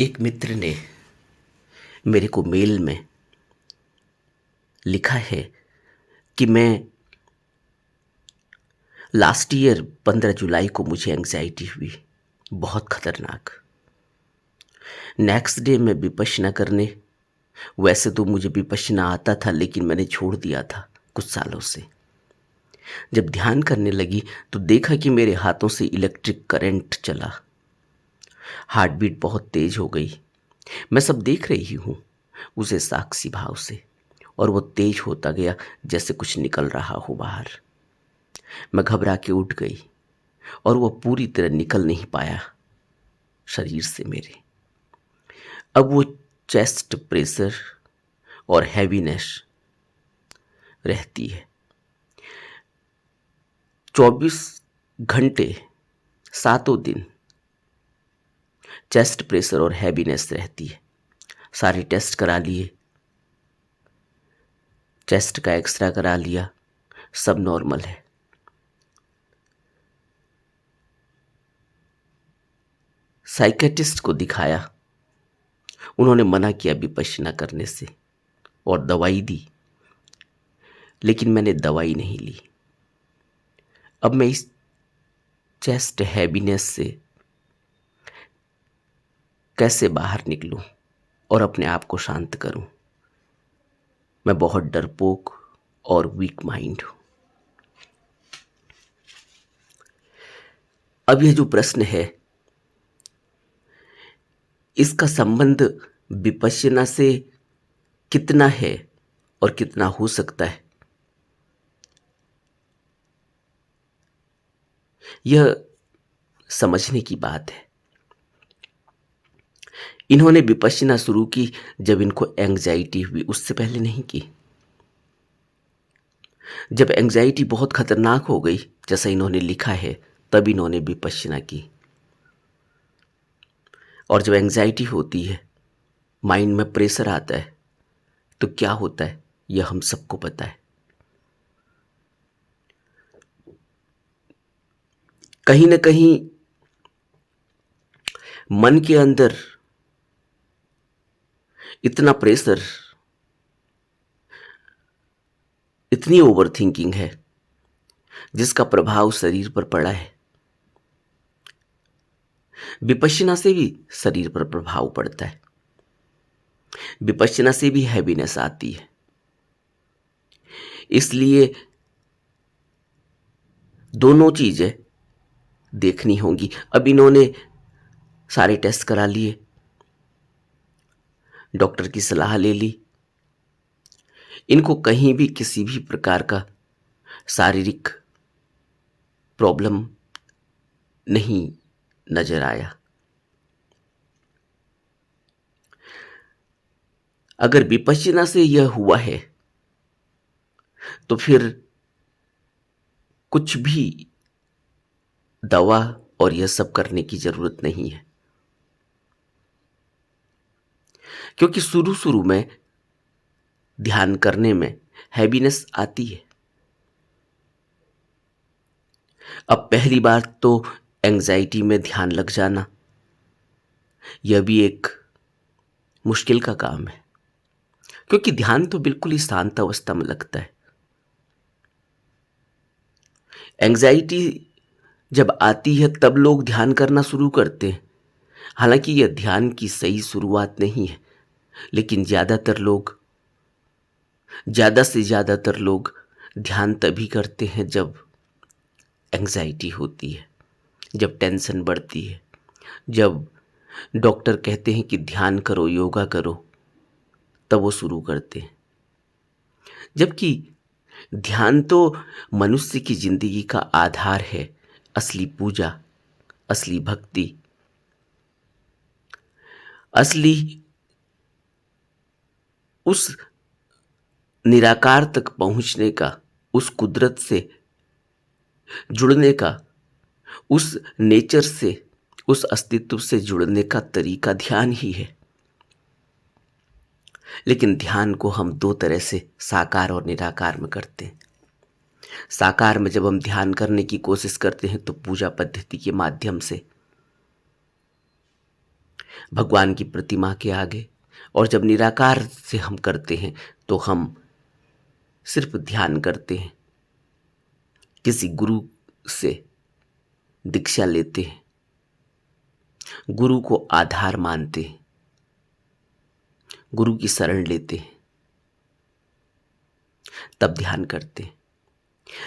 एक मित्र ने मेरे को मेल में लिखा है कि मैं लास्ट ईयर 15 जुलाई को मुझे एंग्जाइटी हुई, बहुत खतरनाक। नेक्स्ट डे मैं विपश्यना करने, वैसे तो मुझे विपश्यना आता था लेकिन मैंने छोड़ दिया था कुछ सालों से। जब ध्यान करने लगी तो देखा कि मेरे हाथों से इलेक्ट्रिक करंट चला, हार्ट बीट बहुत तेज हो गई। मैं सब देख रही हूँ उसे साक्षी भाव से, और वो तेज होता गया जैसे कुछ निकल रहा हो बाहर। मैं घबरा के उठ गई और वो पूरी तरह निकल नहीं पाया शरीर से मेरे। अब वो चेस्ट प्रेशर और हैवीनेस रहती है 24 घंटे, सातों दिन चेस्ट प्रेशर और हैवीनेस रहती है। सारे टेस्ट करा लिए, चेस्ट का एक्सरे करा लिया, सब नॉर्मल है। साइकेट्रिस्ट को दिखाया, उन्होंने मना किया विपश्यना करने से और दवाई दी, लेकिन मैंने दवाई नहीं ली। अब मैं इस चेस्ट हैवीनेस से कैसे बाहर निकलूं और अपने आप को शांत करूं? मैं बहुत डरपोक और वीक माइंड हूं। अब यह जो प्रश्न है, इसका संबंध विपश्यना से कितना है और कितना हो सकता है, यह समझने की बात है। इन्होंने विपश्यना शुरू की जब इनको एंग्जाइटी हुई, उससे पहले नहीं की। जब एंग्जाइटी बहुत खतरनाक हो गई, जैसा इन्होंने लिखा है, तब इन्होंने विपश्यना की। और जब एंग्जाइटी होती है, माइंड में प्रेशर आता है, तो क्या होता है यह हम सबको पता है। कहीं ना कहीं मन के अंदर इतना प्रेशर, इतनी ओवर थिंकिंग है जिसका प्रभाव शरीर पर पड़ा है। विपश्यना से भी शरीर पर प्रभाव पड़ता है, विपश्यना से भी हैवीनेस आती है। इसलिए दोनों चीजें देखनी होंगी। अब इन्होंने सारे टेस्ट करा लिए, डॉक्टर की सलाह ले ली, इनको कहीं भी किसी भी प्रकार का शारीरिक प्रॉब्लम नहीं नजर आया। अगर विपश्यना से यह हुआ है तो फिर कुछ भी दवा और यह सब करने की जरूरत नहीं है, क्योंकि शुरू शुरू में ध्यान करने में हैवीनेस आती है। अब पहली बार तो एंग्जाइटी में ध्यान लग जाना, यह भी एक मुश्किल का काम है, क्योंकि ध्यान तो बिल्कुल ही शांत अवस्था में लगता है। एंग्जाइटी जब आती है तब लोग ध्यान करना शुरू करते हैं। हालांकि यह ध्यान की सही शुरुआत नहीं है, लेकिन ज़्यादा से ज़्यादातर लोग ध्यान तभी करते हैं जब एंग्जाइटी होती है, जब टेंशन बढ़ती है, जब डॉक्टर कहते हैं कि ध्यान करो, योगा करो, तब वो शुरू करते हैं। जबकि ध्यान तो मनुष्य की जिंदगी का आधार है, असली पूजा, असली भक्ति, असली उस निराकार तक पहुंचने का, उस कुदरत से जुड़ने का, उस नेचर से, उस अस्तित्व से जुड़ने का तरीका ध्यान ही है। लेकिन ध्यान को हम दो तरह से साकार और निराकार में करते हैं। साकार में जब हम ध्यान करने की कोशिश करते हैं तो पूजा पद्धति के माध्यम से, भगवान की प्रतिमा के आगे। और जब निराकार से हम करते हैं तो हम सिर्फ ध्यान करते हैं, किसी गुरु से दीक्षा लेते हैं, गुरु को आधार मानते हैं, गुरु की शरण लेते हैं, तब ध्यान करते हैं।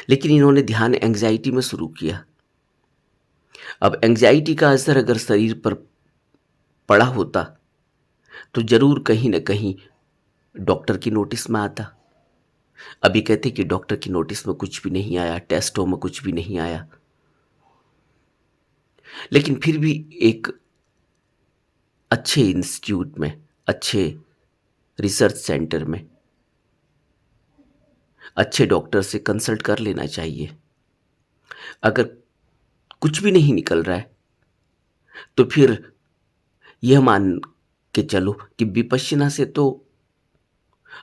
लेकिन इन्होंने ध्यान एंग्जाइटी में शुरू किया। अब एंग्जाइटी का असर अगर शरीर पर पड़ा होता तो जरूर कहीं ना कहीं डॉक्टर की नोटिस में आता। अभी कहते कि डॉक्टर की नोटिस में कुछ भी नहीं आया, टेस्टों में कुछ भी नहीं आया, लेकिन फिर भी एक अच्छे इंस्टीट्यूट में, अच्छे रिसर्च सेंटर में अच्छे डॉक्टर से कंसल्ट कर लेना चाहिए। अगर कुछ भी नहीं निकल रहा है तो फिर यह मान के चलो कि विपश्यना से तो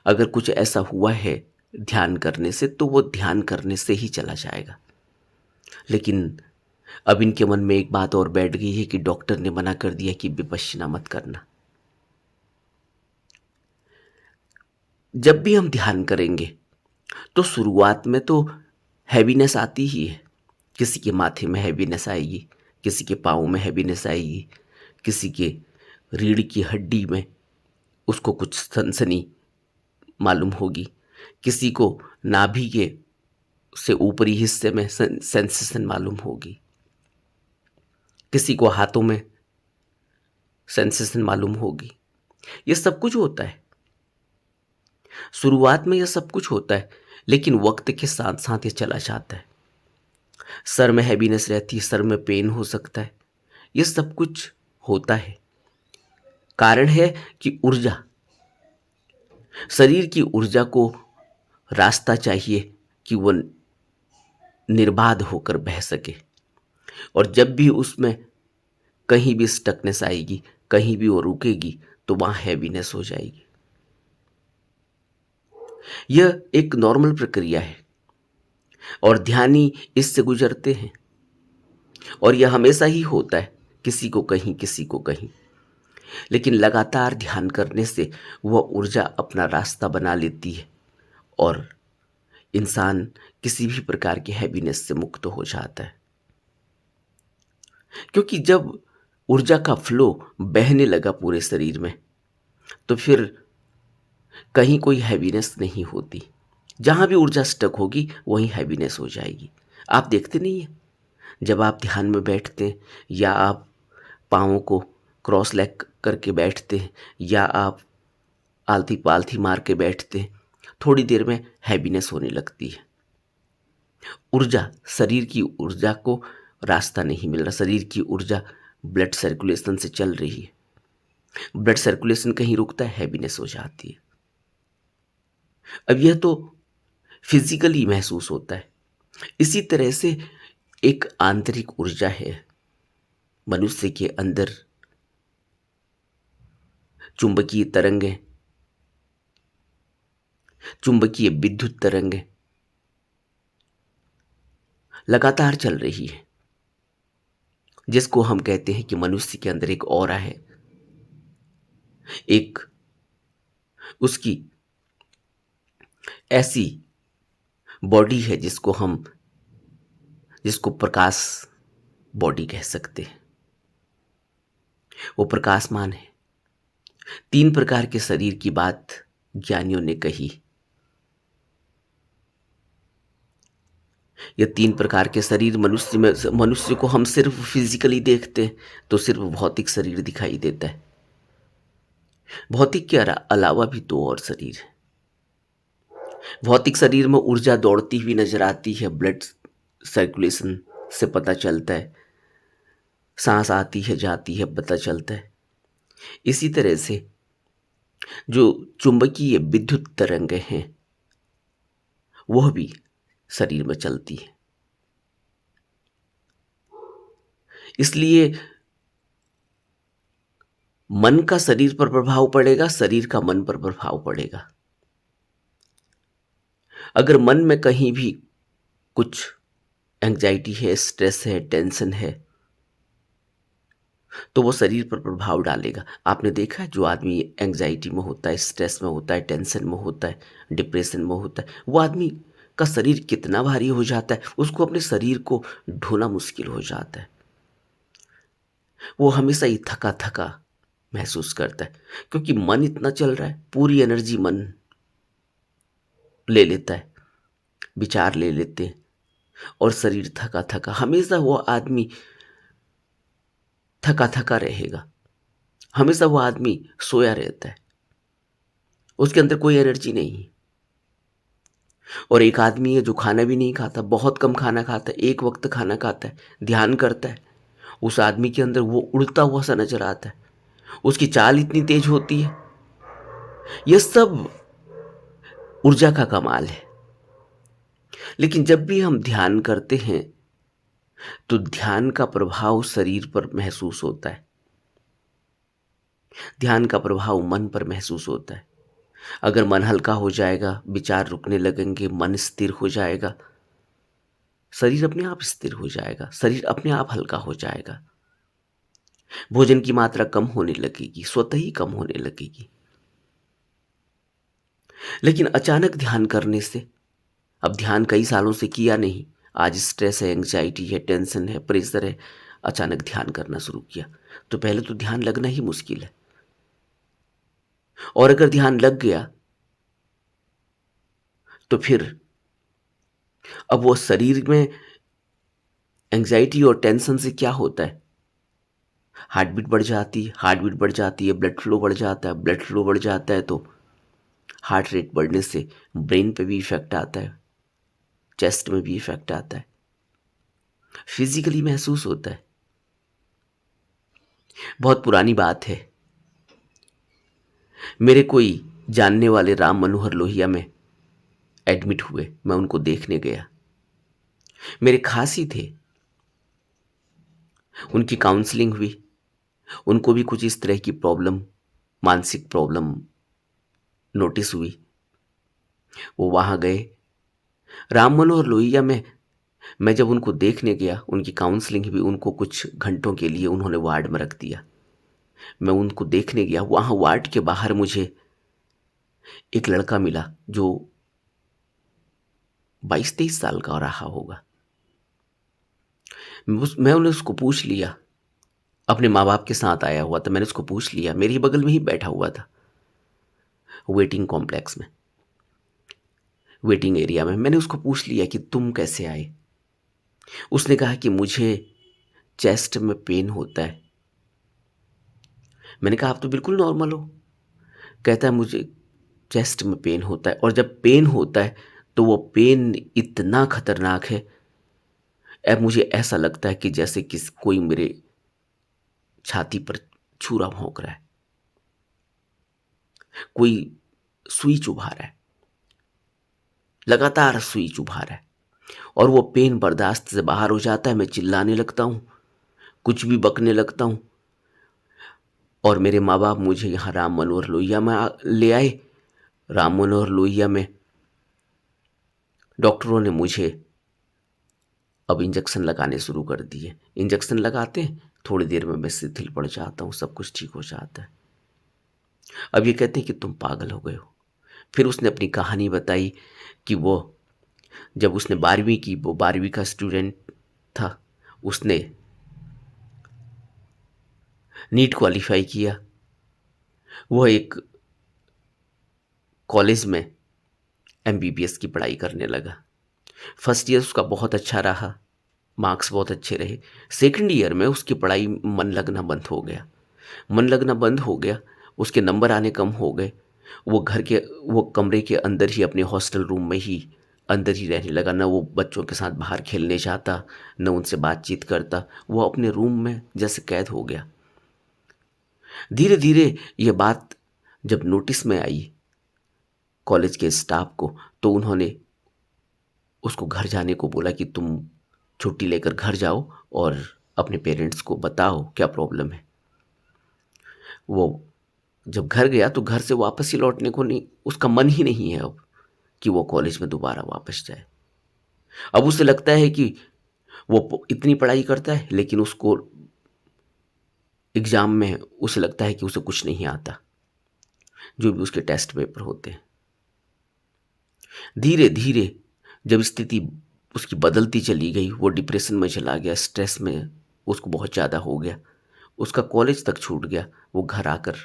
अगर कुछ ऐसा हुआ है ध्यान करने से तो वो ध्यान करने से ही चला जाएगा। लेकिन अब इनके मन में एक बात और बैठ गई है कि डॉक्टर ने मना कर दिया कि विपश्यना मत करना। जब भी हम ध्यान करेंगे तो शुरुआत में तो हैवीनेस आती ही है। किसी के माथे में हैवीनेस आएगी, किसी के पाँव में हैवीनेस आएगी, किसी के रीढ़ की हड्डी में उसको कुछ सनसनी मालूम होगी, किसी को नाभि के से ऊपरी हिस्से में सेंसेशन मालूम होगी, किसी को हाथों में सेंसेशन मालूम होगी। ये सब कुछ होता है, शुरुआत में ये सब कुछ होता है, लेकिन वक्त के साथ साथ ये चला जाता है। सर में हैवीनेस रहती है, सर में पेन हो सकता है, ये सब कुछ होता है। कारण है कि ऊर्जा, शरीर की ऊर्जा को रास्ता चाहिए कि वो निर्बाध होकर बह सके। और जब भी उसमें कहीं भी स्टकनेस आएगी, कहीं भी वो रुकेगी, तो वहां हैवीनेस हो जाएगी। यह एक नॉर्मल प्रक्रिया है और ध्यानी इससे गुजरते हैं, और यह हमेशा ही होता है, किसी को कहीं किसी को कहीं। लेकिन लगातार ध्यान करने से वह ऊर्जा अपना रास्ता बना लेती है और इंसान किसी भी प्रकार की हैवीनेस से मुक्त हो जाता है। क्योंकि जब ऊर्जा का फ्लो बहने लगा पूरे शरीर में तो फिर कहीं कोई हैवीनेस नहीं होती। जहां भी ऊर्जा स्टक होगी वहीं हैवीनेस हो जाएगी। आप देखते नहीं है, जब आप ध्यान में बैठते हैं या आप पाँवों को क्रॉस लेग करके बैठते हैं या आप आलती पालथी मार के बैठते हैं, थोड़ी देर में हैवीनेस होने लगती है। ऊर्जा, शरीर की ऊर्जा को रास्ता नहीं मिल रहा। शरीर की ऊर्जा ब्लड सर्कुलेशन से चल रही है, ब्लड सर्कुलेशन कहीं रुकता है, हैवीनेस हो जाती है। अब यह तो फिजिकली महसूस होता है। इसी तरह से एक आंतरिक ऊर्जा है मनुष्य के अंदर, चुंबकीय तरंगें, चुंबकीय विद्युत तरंगें लगातार चल रही है, जिसको हम कहते हैं कि मनुष्य के अंदर एक ऑरा है, एक उसकी ऐसी बॉडी है जिसको प्रकाश बॉडी कह सकते हैं। वो प्रकाशमान है। 3 प्रकार के शरीर की बात ज्ञानियों ने कही। ये 3 प्रकार के शरीर मनुष्य को हम सिर्फ फिजिकली देखते हैं तो सिर्फ भौतिक शरीर दिखाई देता है। भौतिक के अलावा भी 2 और शरीर है। भौतिक शरीर में ऊर्जा दौड़ती हुई नजर आती है, ब्लड सर्कुलेशन से पता चलता है, सांस आती है जाती है पता चलता है। इसी तरह से जो चुंबकीय विद्युत तरंगें हैं वह भी शरीर में चलती है। इसलिए मन का शरीर पर प्रभाव पड़ेगा, शरीर का मन पर प्रभाव पड़ेगा। अगर मन में कहीं भी कुछ एंजाइटी है, स्ट्रेस है, टेंशन है, तो वो शरीर पर प्रभाव डालेगा। आपने देखा है जो आदमी एंग्जायटी में होता है, स्ट्रेस में होता है, टेंशन में होता है, डिप्रेशन में होता है, वो आदमी का शरीर कितना भारी हो जाता है, उसको अपने शरीर को ढोना मुश्किल हो जाता है। वो हमेशा ही थका-थका महसूस करता है, क्योंकि मन इतना चल रहा है, पूरी एनर्जी मन ले लेता है, विचार ले लेते हैं और शरीर थका-थका, हमेशा वो आदमी थका-थका रहेगा, हमेशा वो आदमी सोया रहता है, उसके अंदर कोई एनर्जी नहीं है। और एक आदमी है जो खाना भी नहीं खाता, बहुत कम खाना खाता है, एक वक्त खाना खाता है, ध्यान करता है, उस आदमी के अंदर वो उड़ता हुआ सा नजर आता है, उसकी चाल इतनी तेज होती है। यह सब ऊर्जा का कमाल है। लेकिन जब भी हम ध्यान करते हैं तो ध्यान का प्रभाव शरीर पर महसूस होता है, ध्यान का प्रभाव मन पर महसूस होता है। अगर मन हल्का हो जाएगा, विचार रुकने लगेंगे, मन स्थिर हो जाएगा, शरीर अपने आप स्थिर हो जाएगा, शरीर अपने आप हल्का हो जाएगा, भोजन की मात्रा कम होने लगेगी, स्वतः ही कम होने लगेगी। लेकिन अचानक ध्यान करने से, अब ध्यान कई सालों से किया नहीं, आज स्ट्रेस है, एंग्जाइटी है, टेंशन है, प्रेशर है, अचानक ध्यान करना शुरू किया, तो पहले तो ध्यान लगना ही मुश्किल है। और अगर ध्यान लग गया तो फिर अब वो शरीर में एंग्जाइटी और टेंशन से क्या होता है, हार्ट बीट बढ़ जाती है, हार्ट बीट बढ़ जाती है, ब्लड फ्लो बढ़ जाता है, ब्लड फ्लो बढ़ जाता है तो हार्ट रेट बढ़ने से ब्रेन पे भी इफेक्ट आता है, चेस्ट में भी इफेक्ट आता है, फिजिकली महसूस होता है। बहुत पुरानी बात है, मेरे कोई जानने वाले राम मनोहर लोहिया में एडमिट हुए, मैं उनको देखने गया, मेरे खास ही थे, उनकी काउंसलिंग हुई, उनको भी कुछ इस तरह की प्रॉब्लम, मानसिक प्रॉब्लम नोटिस हुई, वो वहाँ गए। राम मनोहर लोहिया में मैं जब उनको देखने गया, उनकी काउंसलिंग भी, उनको कुछ घंटों के लिए उन्होंने वार्ड में रख दिया, मैं उनको देखने गया, वहाँ वार्ड के बाहर मुझे एक लड़का मिला जो 22-23 साल का रहा होगा। मैंने उसको पूछ लिया, अपने माँ बाप के साथ आया हुआ था, मैंने उसको पूछ लिया, मेरे बगल में ही बैठा हुआ था, वेटिंग कॉम्प्लेक्स में, वेटिंग एरिया में, मैंने उसको पूछ लिया कि तुम कैसे आए। उसने कहा कि मुझे चेस्ट में पेन होता है। मैंने कहा आप तो बिल्कुल नॉर्मल हो। कहता है मुझे चेस्ट में पेन होता है, और जब पेन होता है तो वो पेन इतना खतरनाक है, अब मुझे ऐसा लगता है कि जैसे कोई मेरे छाती पर छुरा भोंक रहा है, कोई सुई चुभा रहा है, लगातार सुई चुभा रहा है, और वो पेन बर्दाश्त से बाहर हो जाता है, मैं चिल्लाने लगता हूँ, कुछ भी बकने लगता हूँ। और मेरे माँ बाप मुझे यहाँ राम मनोहर लोहिया में ले आए। राम मनोहर लोहिया में डॉक्टरों ने मुझे अब इंजेक्शन लगाने शुरू कर दिए। इंजेक्शन लगाते हैं, थोड़ी देर में मैं शिथिल पड़ जाता हूँ, सब कुछ ठीक हो जाता है। अब ये कहते हैं कि तुम पागल हो गए हो। फिर उसने अपनी कहानी बताई कि वो जब उसने 12वीं की, वो 12वीं का स्टूडेंट था, उसने नीट क्वालिफाई किया, वो एक कॉलेज में एमबीबीएस की पढ़ाई करने लगा। फर्स्ट ईयर उसका बहुत अच्छा रहा, मार्क्स बहुत अच्छे रहे। सेकंड ईयर में उसकी पढ़ाई मन लगना बंद हो गया, मन लगना बंद हो गया, उसके नंबर आने कम हो गए। वो कमरे के अंदर ही, अपने हॉस्टल रूम में ही अंदर ही रहने लगा, ना वो बच्चों के साथ बाहर खेलने जाता, न उनसे बातचीत करता, वो अपने रूम में जैसे कैद हो गया। धीरे धीरे ये बात जब नोटिस में आई कॉलेज के स्टाफ को, तो उन्होंने उसको घर जाने को बोला कि तुम छुट्टी लेकर घर जाओ और अपने पेरेंट्स को बताओ क्या प्रॉब्लम है। वो जब घर गया तो घर से वापस ही लौटने को नहीं, उसका मन ही नहीं है अब कि वो कॉलेज में दोबारा वापस जाए। अब उसे लगता है कि वो इतनी पढ़ाई करता है, लेकिन उसको एग्ज़ाम में उसे लगता है कि उसे कुछ नहीं आता, जो भी उसके टेस्ट पेपर होते हैं। धीरे धीरे जब स्थिति उसकी बदलती चली गई, वो डिप्रेशन में चला गया, स्ट्रेस में उसको बहुत ज़्यादा हो गया, उसका कॉलेज तक छूट गया वो घर आकर।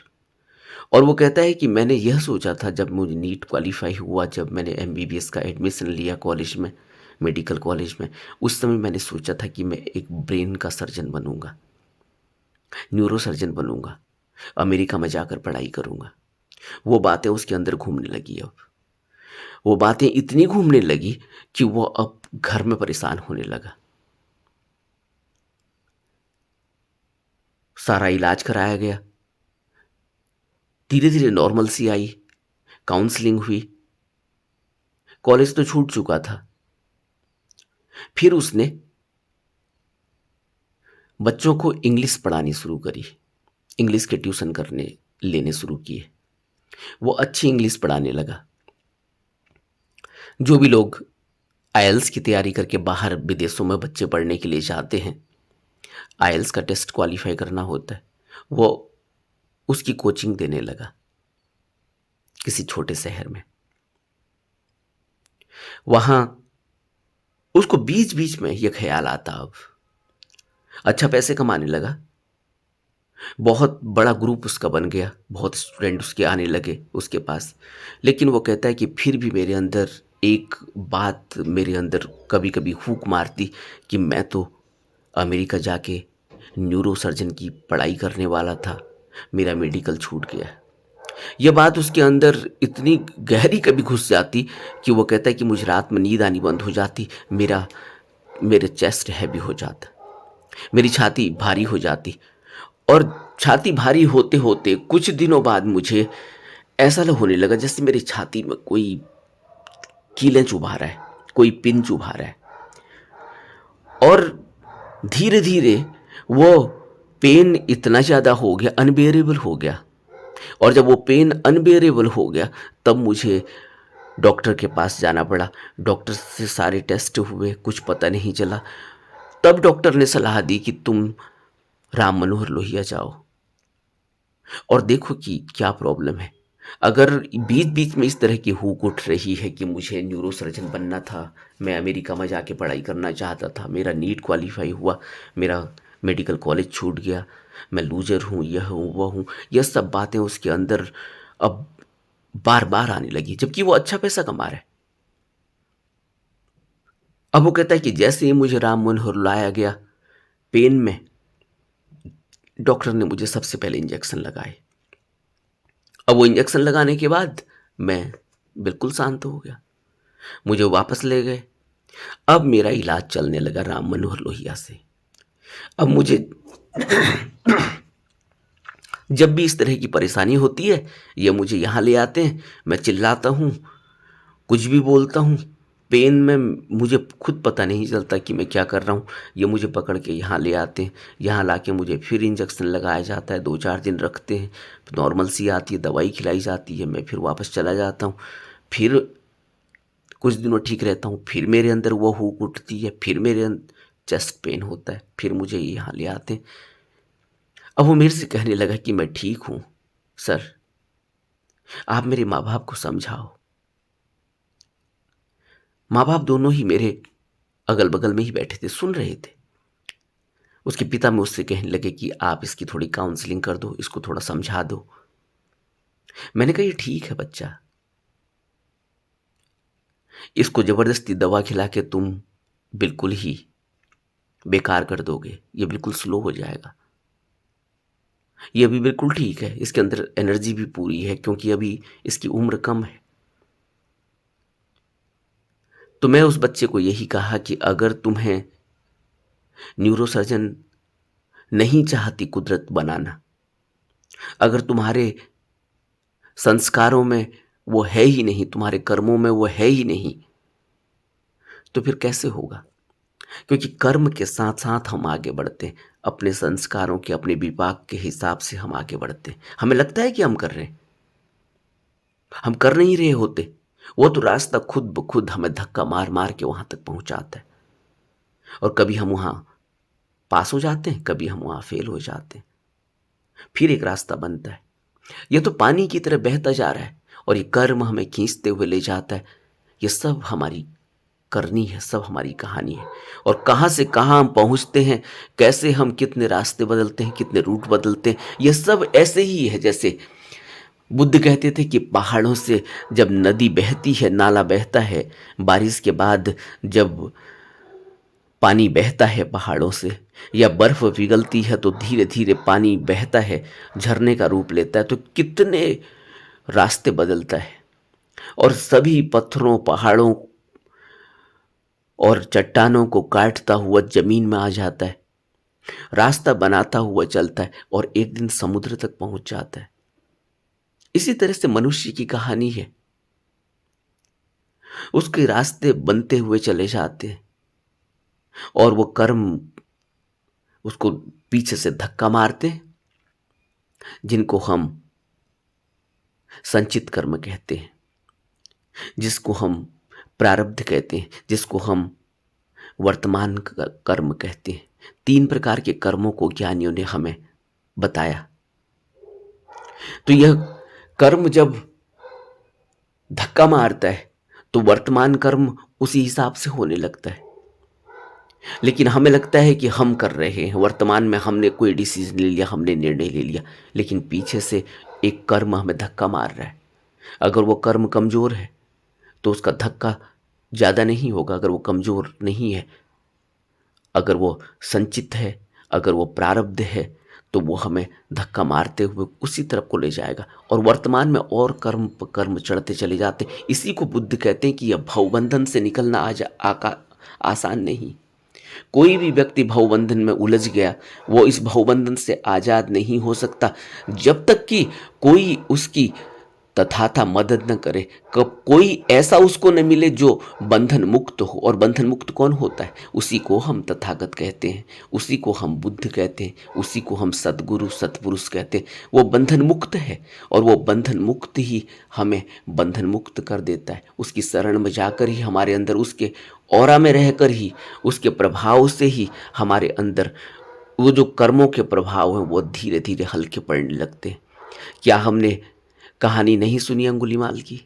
और वो कहता है कि मैंने यह सोचा था जब मुझे नीट क्वालिफाई हुआ, जब मैंने एमबीबीएस का एडमिशन लिया कॉलेज में, मेडिकल कॉलेज में, उस समय मैंने सोचा था कि मैं एक ब्रेन का सर्जन बनूंगा, न्यूरो सर्जन बनूंगा, अमेरिका में जाकर पढ़ाई करूंगा। वो बातें उसके अंदर घूमने लगी। अब वो बातें इतनी घूमने लगी कि वो अब घर में परेशान होने लगा। सारा इलाज कराया गया, धीरे धीरे नॉर्मल सी आई, काउंसलिंग हुई, कॉलेज तो छूट चुका था। फिर उसने बच्चों को इंग्लिश पढ़ानी शुरू करी, इंग्लिश के ट्यूशन करने लेने शुरू किए। वो अच्छी इंग्लिश पढ़ाने लगा। जो भी लोग आईएलटीएस की तैयारी करके बाहर विदेशों में बच्चे पढ़ने के लिए जाते हैं, आईएलटीएस का टेस्ट क्वालिफाई करना होता है, वो उसकी कोचिंग देने लगा किसी छोटे शहर में। वहां उसको बीच बीच में यह ख्याल आता, अब अच्छा पैसे कमाने लगा, बहुत बड़ा ग्रुप उसका बन गया, बहुत स्टूडेंट उसके आने लगे उसके पास। लेकिन वो कहता है कि फिर भी मेरे अंदर एक बात मेरे अंदर कभी कभी हुक मारती कि मैं तो अमेरिका जाके न्यूरो सर्जन की पढ़ाई करने वाला था, मेरा मेडिकल छूट गया। यह बात उसके अंदर इतनी गहरी कभी घुस जाती कि वो कहता है कि मुझे रात में नींद आनी बंद हो जाती, मेरे चेस्ट हैवी हो जाता, मेरी छाती भारी हो जाती। और छाती भारी होते होते कुछ दिनों बाद मुझे ऐसा होने लगा जैसे मेरी छाती में कोई कीलें चुभा रहा है, कोई पिन चुभा रहा है। और धीरे धीरे वो पेन इतना ज़्यादा हो गया, अनबेरेबल हो गया। और जब वो पेन अनबेरेबल हो गया तब मुझे डॉक्टर के पास जाना पड़ा। डॉक्टर से सारे टेस्ट हुए, कुछ पता नहीं चला। तब डॉक्टर ने सलाह दी कि तुम राम मनोहर लोहिया जाओ और देखो कि क्या प्रॉब्लम है। अगर बीच बीच में इस तरह की हुक उठ रही है कि मुझे न्यूरो सर्जन बनना था, मैं अमेरिका में जाके पढ़ाई करना चाहता था, मेरा नीट क्वालिफाई हुआ, मेरा मेडिकल कॉलेज छूट गया, मैं लूजर हूँ, यह हूँ वह हूँ, यह सब बातें उसके अंदर अब बार बार आने लगी, जबकि वो अच्छा पैसा कमा रहा है। अब वो कहता है कि जैसे ही मुझे राम मनोहर लाया गया, पेन में डॉक्टर ने मुझे सबसे पहले इंजेक्शन लगाए। अब वो इंजेक्शन लगाने के बाद मैं बिल्कुल शांत हो गया, मुझे वापस ले गए। अब मेरा इलाज चलने लगा राम मनोहर लोहिया से। अब मुझे जब भी इस तरह की परेशानी होती है, ये मुझे यहाँ ले आते हैं, मैं चिल्लाता हूँ, कुछ भी बोलता हूँ, पेन में मुझे खुद पता नहीं चलता कि मैं क्या कर रहा हूँ। ये मुझे पकड़ के यहाँ ले आते हैं, यहाँ ला के मुझे फिर इंजेक्शन लगाया जाता है, 2-4 दिन रखते हैं, नॉर्मल सी आती है, दवाई खिलाई जाती है, मैं फिर वापस चला जाता हूँ। फिर कुछ दिनों ठीक रहता हूँ, फिर मेरे अंदर वो हुक उठती है, फिर मेरे चेस्ट पेन होता है, फिर मुझे यहाँ ले आते हैं। अब वो मेरे से कहने लगा कि मैं ठीक हूँ सर, आप मेरे माँ बाप को समझाओ। माँ बाप दोनों ही मेरे अगल बगल में ही बैठे थे, सुन रहे थे। उसके पिता मुझसे कहने लगे कि आप इसकी थोड़ी काउंसलिंग कर दो, इसको थोड़ा समझा दो। मैंने कहा ये ठीक है बच्चा, इसको जबरदस्ती दवा खिला के तुम बिल्कुल ही बेकार कर दोगे, ये बिल्कुल स्लो हो जाएगा। ये अभी बिल्कुल ठीक है, इसके अंदर एनर्जी भी पूरी है क्योंकि अभी इसकी उम्र कम है। तो मैं उस बच्चे को यही कहा कि अगर तुम्हें न्यूरोसर्जन नहीं चाहती कुदरत बनाना, अगर तुम्हारे संस्कारों में वो है ही नहीं, तुम्हारे कर्मों में वो है ही नहीं, तो फिर कैसे होगा? क्योंकि कर्म के साथ साथ हम आगे बढ़ते हैं, अपने संस्कारों के, अपने विपाक के हिसाब से हम आगे बढ़ते हैं। हमें लगता है कि हम कर रहे हैं, हम कर नहीं रहे होते। वो तो रास्ता खुद ब खुद हमें धक्का मार मार के वहां तक पहुंचाता है। और कभी हम वहां पास हो जाते हैं, कभी हम वहां फेल हो जाते हैं। फिर एक रास्ता बनता है। यह तो पानी की तरह बहता जा रहा है और ये कर्म हमें खींचते हुए ले जाता है। ये सब हमारी करनी है, सब हमारी कहानी है। और कहाँ से कहाँ हम पहुँचते हैं, कैसे हम कितने रास्ते बदलते हैं, कितने रूट बदलते हैं, ये सब ऐसे ही है जैसे बुद्ध कहते थे कि पहाड़ों से जब नदी बहती है, नाला बहता है, बारिश के बाद जब पानी बहता है पहाड़ों से या बर्फ पिघलती है तो धीरे धीरे पानी बहता है, झरने का रूप लेता है, तो कितने रास्ते बदलता है। और सभी पत्थरों, पहाड़ों और चट्टानों को काटता हुआ जमीन में आ जाता है, रास्ता बनाता हुआ चलता है और एक दिन समुद्र तक पहुंच जाता है। इसी तरह से मनुष्य की कहानी है। उसके रास्ते बनते हुए चले जाते हैं और वो कर्म उसको पीछे से धक्का मारते हैं, जिनको हम संचित कर्म कहते हैं, जिसको हम प्रारब्ध कहते हैं, जिसको हम वर्तमान कर्म कहते हैं। 3 प्रकार के कर्मों को ज्ञानियों ने हमें बताया। तो यह कर्म जब धक्का मारता है तो वर्तमान कर्म उसी हिसाब से होने लगता है। लेकिन हमें लगता है कि हम कर रहे हैं, वर्तमान में हमने कोई डिसीजन ले लिया, हमने निर्णय ले लिया, लेकिन पीछे से एक कर्म हमें धक्का मार रहा है। अगर वो कर्म कमज़ोर है तो उसका धक्का ज़्यादा नहीं होगा। अगर वो कमज़ोर नहीं है, अगर वो संचित है, अगर वो प्रारब्ध है, तो वो हमें धक्का मारते हुए उसी तरफ को ले जाएगा और वर्तमान में और कर्म पर कर्म चढ़ते चले जाते। इसी को बुद्ध कहते हैं कि यह भवबंधन से निकलना आसान नहीं। कोई भी व्यक्ति भवबंधन में उलझ गया, वो इस भवबंधन से आज़ाद नहीं हो सकता जब तक कि कोई उसकी तथाता मदद न करे, कब कोई ऐसा उसको न मिले जो बंधन मुक्त हो। और बंधन मुक्त कौन होता है? उसी को हम तथागत कहते हैं, उसी को हम बुद्ध कहते हैं, उसी को हम सद्गुरु सत्पुरुष कहते हैं। वो बंधन मुक्त है और वो बंधन मुक्त ही हमें बंधन मुक्त कर देता है। उसकी शरण में जाकर ही, हमारे अंदर उसके ऑरा में रहकर ही, उसके प्रभाव से ही हमारे अंदर वो जो कर्मों के प्रभाव हैं वो धीरे धीरे हल्के पड़ने लगते हैं। क्या हमने कहानी नहीं सुनी अंगुलीमाल की?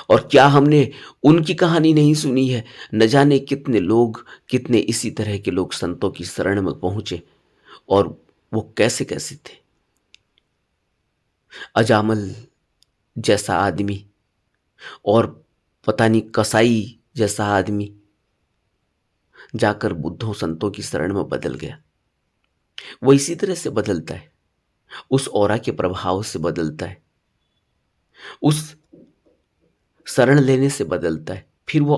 और क्या हमने उनकी कहानी नहीं सुनी है? न जाने कितने लोग, कितने इसी तरह के लोग संतों की शरण में पहुंचे और वो कैसे कैसे थे। अजामल जैसा आदमी और पता नहीं कसाई जैसा आदमी जाकर बुद्धों संतों की शरण में बदल गया। वो इसी तरह से बदलता है, उस ऑरा के प्रभाव से बदलता है, उस शरण लेने से बदलता है। फिर वो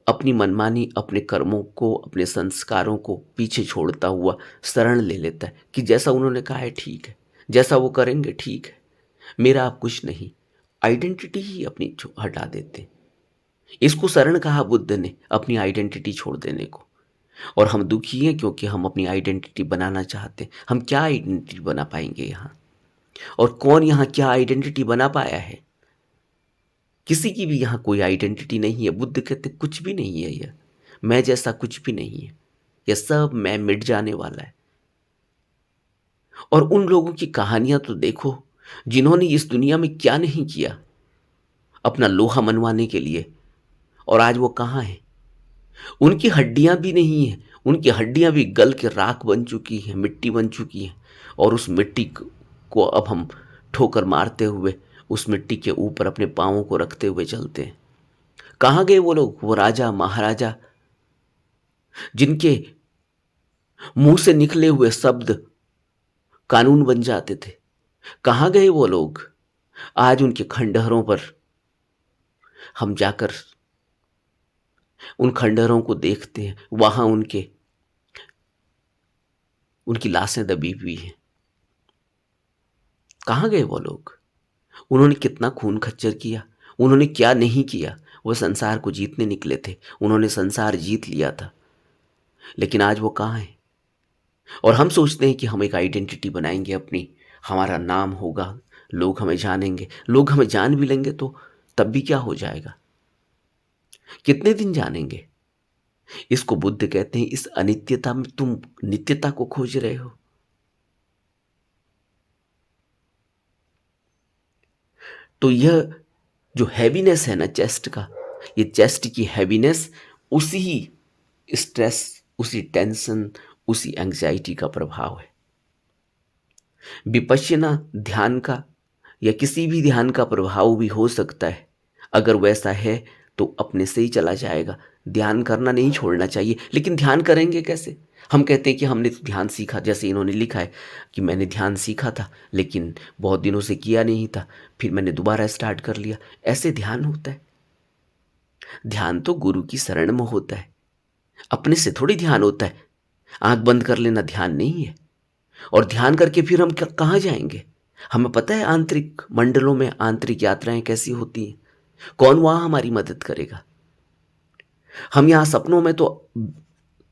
अपनी मनमानी, अपने कर्मों को, अपने संस्कारों को पीछे छोड़ता हुआ शरण ले लेता है कि जैसा उन्होंने कहा है ठीक है, जैसा वो करेंगे ठीक है, मेरा आप कुछ नहीं। आइडेंटिटी ही अपनी हटा देते हैं। इसको शरण कहा बुद्ध ने, अपनी आइडेंटिटी छोड़ देने को। और हम दुखी हैं क्योंकि हम अपनी आइडेंटिटी बनाना चाहते हैं। हम क्या आइडेंटिटी बना पाएंगे यहाँ? और कौन यहाँ क्या आइडेंटिटी बना पाया है? किसी की भी यहाँ कोई आइडेंटिटी नहीं है। बुद्ध कहते कुछ भी नहीं है, यह मैं जैसा कुछ भी नहीं है, यह सब मैं मिट जाने वाला है। और उन लोगों की कहानियां तो देखो जिन्होंने इस दुनिया में क्या नहीं किया अपना लोहा मनवाने के लिए, और आज वो कहाँ हैं? उनकी हड्डियां भी नहीं है, उनकी हड्डियां भी गल के राख बन चुकी हैं, मिट्टी बन चुकी हैं। और उस मिट्टी को अब हम ठोकर मारते हुए उस मिट्टी के ऊपर अपने पाँवों को रखते हुए चलते हैं। कहाँ गए वो लोग, वो राजा महाराजा जिनके मुंह से निकले हुए शब्द कानून बन जाते थे? कहाँ गए वो लोग? आज उनके खंडहरों पर हम जाकर उन खंडहरों को देखते हैं, वहां उनकी लाशें दबी हुई हैं। कहाँ गए वो लोग? उन्होंने कितना खून खच्चर किया, उन्होंने क्या नहीं किया। वो संसार को जीतने निकले थे, उन्होंने संसार जीत लिया था, लेकिन आज वो कहाँ हैं? और हम सोचते हैं कि हम एक आइडेंटिटी बनाएंगे अपनी, हमारा नाम होगा, लोग हमें जानेंगे। लोग हमें जान भी लेंगे तो तब भी क्या हो जाएगा? कितने दिन जानेंगे? इसको बुद्ध कहते हैं, इस अनित्यता में तुम नित्यता को खोज रहे हो। तो यह जो हैवीनेस है ना चेस्ट का, ये चेस्ट की हैवीनेस उसी स्ट्रेस, उसी टेंशन, उसी एंग्जाइटी का प्रभाव है। विपश्यना ध्यान का या किसी भी ध्यान का प्रभाव भी हो सकता है। अगर वैसा है तो अपने से ही चला जाएगा। ध्यान करना नहीं छोड़ना चाहिए, लेकिन ध्यान करेंगे कैसे? हम कहते हैं कि हमने तो ध्यान सीखा, जैसे इन्होंने लिखा है कि मैंने ध्यान सीखा था लेकिन बहुत दिनों से किया नहीं था, फिर मैंने दोबारा स्टार्ट कर लिया। ऐसे ध्यान होता है? ध्यान तो गुरु की शरण में होता है, अपने से थोड़ी ध्यान होता है। आंख बंद कर लेना ध्यान नहीं है। और ध्यान करके फिर हम कहाँ जाएंगे? हमें पता है आंतरिक मंडलों में आंतरिक यात्राएं कैसी होती हैं? कौन वहां हमारी मदद करेगा? हम यहाँ सपनों में तो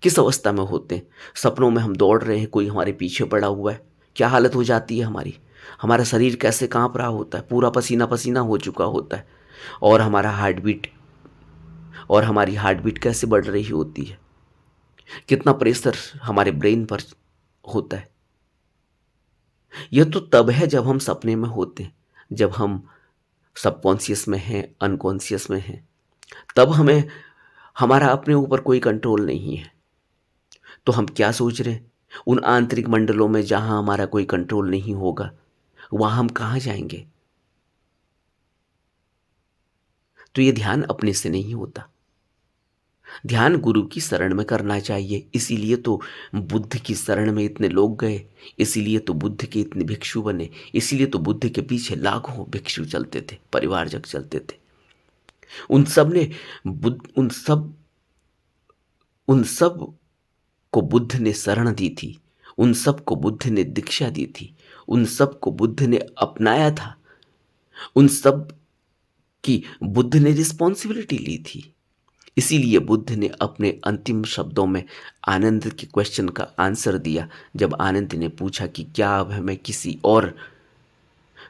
किस अवस्था में होते हैं? सपनों में हम दौड़ रहे हैं, कोई हमारे पीछे पड़ा हुआ है, क्या हालत हो जाती है हमारी? हमारा शरीर कैसे कांप रहा होता है, पूरा पसीना पसीना हो चुका होता है। और हमारी हार्ट बीट कैसे बढ़ रही होती है, कितना प्रेशर हमारे ब्रेन पर होता है। यह तो तब है जब हम सपने में होते हैं, जब हम सबकॉन्शियस में हैं, अनकॉन्शियस में हैं, तब हमें हमारा अपने ऊपर कोई कंट्रोल नहीं है। तो हम क्या सोच रहे हैं? उन आंतरिक मंडलों में जहां हमारा कोई कंट्रोल नहीं होगा, वहां हम कहाँ जाएंगे? तो ये ध्यान अपने से नहीं होता। ध्यान गुरु की शरण में करना चाहिए। इसीलिए तो बुद्ध की शरण में इतने लोग गए, इसीलिए तो बुद्ध के इतने भिक्षु बने, इसीलिए तो बुद्ध के पीछे लाखों भिक्षु चलते थे, परिवारजक चलते थे। उन सब ने बुद्ध उन सब को बुद्ध ने शरण दी थी, उन सब को बुद्ध ने दीक्षा दी थी, उन सब को बुद्ध ने अपनाया था, उन सब की बुद्ध ने रिस्पॉन्सिबिलिटी ली थी। इसीलिए बुद्ध ने अपने अंतिम शब्दों में आनंद के क्वेश्चन का आंसर दिया। जब आनंद ने पूछा कि क्या अब हमें किसी और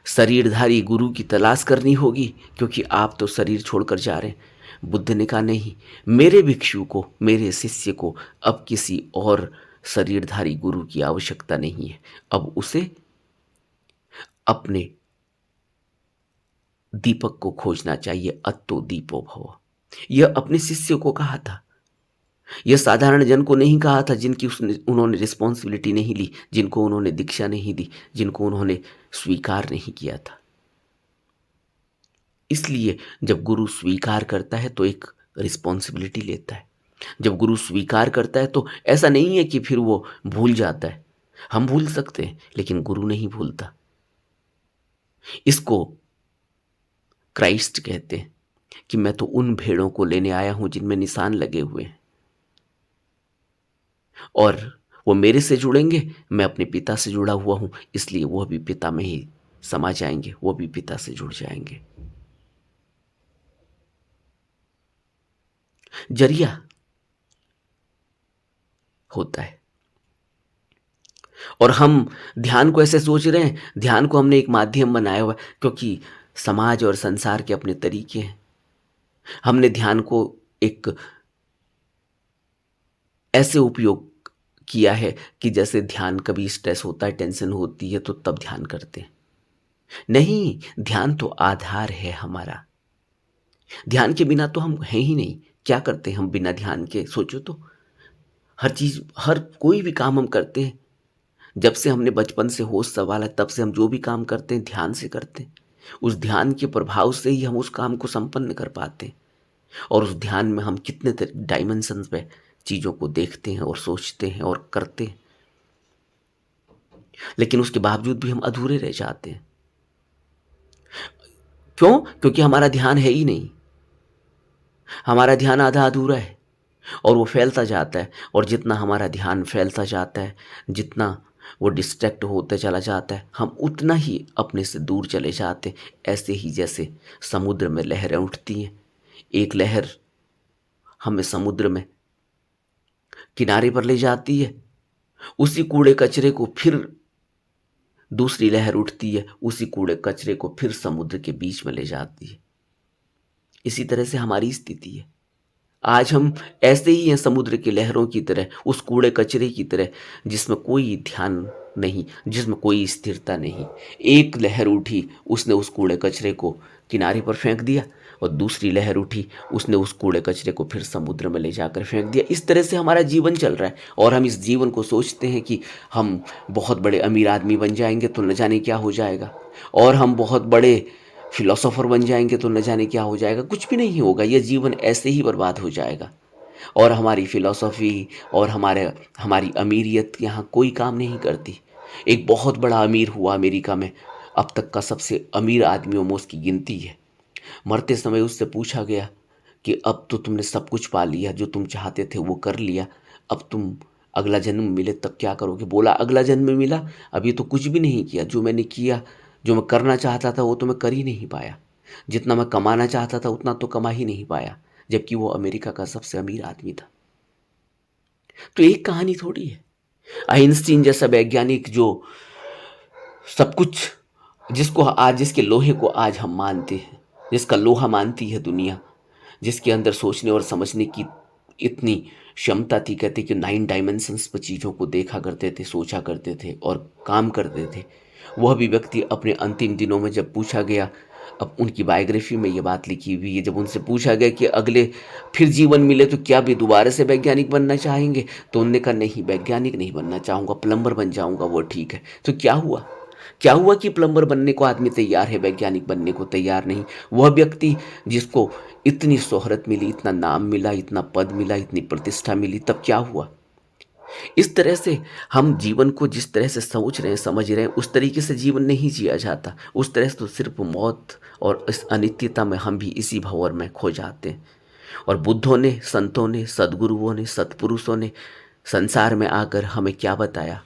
शरीरधारी गुरु की तलाश करनी होगी, क्योंकि आप तो शरीर छोड़कर जा रहे हैं। बुद्ध ने कहा नहीं, मेरे भिक्षु को, मेरे शिष्य को अब किसी और शरीरधारी गुरु की आवश्यकता नहीं है। अब उसे अपने दीपक को खोजना चाहिए। अत्तो दीपो भव, यह अपने शिष्य को कहा था। यह साधारण जन को नहीं कहा था, जिनकी उन्होंने रिस्पॉन्सिबिलिटी नहीं ली, जिनको उन्होंने दीक्षा नहीं दी, जिनको उन्होंने स्वीकार नहीं किया था। इसलिए जब गुरु स्वीकार करता है तो एक रिस्पॉन्सिबिलिटी लेता है। जब गुरु स्वीकार करता है तो ऐसा नहीं है कि फिर वो भूल जाता है। हम भूल सकते हैं लेकिन गुरु नहीं भूलता। इसको क्राइस्ट कहते हैं कि मैं तो उन भेड़ों को लेने आया हूं जिनमें निशान लगे हुए हैं, और वो मेरे से जुड़ेंगे, मैं अपने पिता से जुड़ा हुआ हूं, इसलिए वो भी पिता में ही समा जाएंगे, वो भी पिता से जुड़ जाएंगे। जरिया होता है। और हम ध्यान को ऐसे सोच रहे हैं, ध्यान को हमने एक माध्यम बनाया हुआ है, क्योंकि समाज और संसार के अपने तरीके हैं। हमने ध्यान को एक ऐसे उपयोग किया है कि जैसे ध्यान, कभी स्ट्रेस होता है, टेंशन होती है तो तब ध्यान करते हैं। नहीं, ध्यान तो आधार है हमारा। ध्यान के बिना तो हम हैं ही नहीं। क्या करते हैं हम बिना ध्यान के? सोचो तो। हर चीज, हर कोई भी काम हम करते हैं, जब से हमने बचपन से होश संभाला तब से हम जो भी काम करते हैं ध्यान से करते हैं। उस ध्यान के प्रभाव से ही हम उस काम को संपन्न कर पाते हैं। और उस ध्यान में हम कितने डायमेंशंस पे चीज़ों को देखते हैं और सोचते हैं और करते हैं, लेकिन उसके बावजूद भी हम अधूरे रह जाते हैं। क्यों? क्योंकि हमारा ध्यान है ही नहीं। हमारा ध्यान आधा अधूरा है और वो फैलता जाता है। और जितना हमारा ध्यान फैलता जाता है, जितना वो डिस्ट्रैक्ट होते चला जाता है, हम उतना ही अपने से दूर चले जाते हैं। ऐसे ही जैसे समुद्र में लहरें उठती हैं, एक लहर हमें समुद्र में किनारे पर ले जाती है, उसी कूड़े कचरे को फिर दूसरी लहर उठती है, उसी कूड़े कचरे को फिर समुद्र के बीच में ले जाती है। इसी तरह से हमारी स्थिति है। आज हम ऐसे ही हैं समुद्र की लहरों की तरह, उस कूड़े कचरे की तरह जिसमें कोई ध्यान नहीं, जिसमें कोई स्थिरता नहीं। एक लहर उठी, उसने उस कूड़े कचरे को किनारे पर फेंक दिया, और दूसरी लहर उठी, उसने उस कूड़े कचरे को फिर समुद्र में ले जाकर फेंक दिया। इस तरह से हमारा जीवन चल रहा है, और हम इस जीवन को सोचते हैं कि हम बहुत बड़े अमीर आदमी बन जाएंगे तो न जाने क्या हो जाएगा, और हम बहुत बड़े फिलोसोफर बन जाएंगे तो न जाने क्या हो जाएगा। कुछ भी नहीं होगा, यह जीवन ऐसे ही बर्बाद हो जाएगा, और हमारी फिलॉसफी और हमारी अमीरियत यहाँ कोई काम नहीं करती। एक बहुत बड़ा अमीर हुआ अमेरिका में, अब तक का सबसे अमीर आदमियों में उसकी गिनती है। मरते समय उससे पूछा गया कि अब तो तुमने सब कुछ पा लिया, जो तुम चाहते थे वो कर लिया, अब तुम अगला जन्म मिले तब क्या करोगे? बोला अगला जन्म मिला, अभी तो कुछ भी नहीं किया। जो मैंने किया, जो मैं करना चाहता था वो तो मैं कर ही नहीं पाया। जितना मैं कमाना चाहता था उतना तो कमा ही नहीं पाया, जबकि वो अमेरिका का सबसे अमीर आदमी था। तो एक कहानी थोड़ी है। आइंस्टीन जैसा वैज्ञानिक जो सब कुछ, जिसके लोहे को आज हम मानते हैं, जिसका लोहा मानती है दुनिया, जिसके अंदर सोचने और समझने की इतनी क्षमता थी, कहते कि 9 डायमेंशंस पर चीज़ों को देखा करते थे, सोचा करते थे और काम करते थे, वह भी व्यक्ति अपने अंतिम दिनों में जब पूछा गया, अब उनकी बायोग्राफी में ये बात लिखी हुई है, जब उनसे पूछा गया कि अगले फिर जीवन मिले तो क्या भी दोबारा से वैज्ञानिक बनना चाहेंगे, तो उनने कहा नहीं, वैज्ञानिक नहीं बनना चाहूँगा, प्लम्बर बन जाऊँगा, वो ठीक है। तो क्या हुआ? क्या हुआ कि प्लम्बर बनने को आदमी तैयार है, वैज्ञानिक बनने को तैयार नहीं। वह व्यक्ति जिसको इतनी शोहरत मिली, इतना नाम मिला, इतना पद मिला, इतनी प्रतिष्ठा मिली, तब क्या हुआ? इस तरह से हम जीवन को जिस तरह से सोच रहे हैं, समझ रहे हैं, उस तरीके से जीवन नहीं जिया जाता। उस तरह से तो सिर्फ मौत और इस अनित्यता में हम भी इसी भंवर में खो जाते हैं। और बुद्धों ने, संतों ने, सद्गुरुओं ने, सत्पुरुषों ने संसार में आकर हमें क्या बताया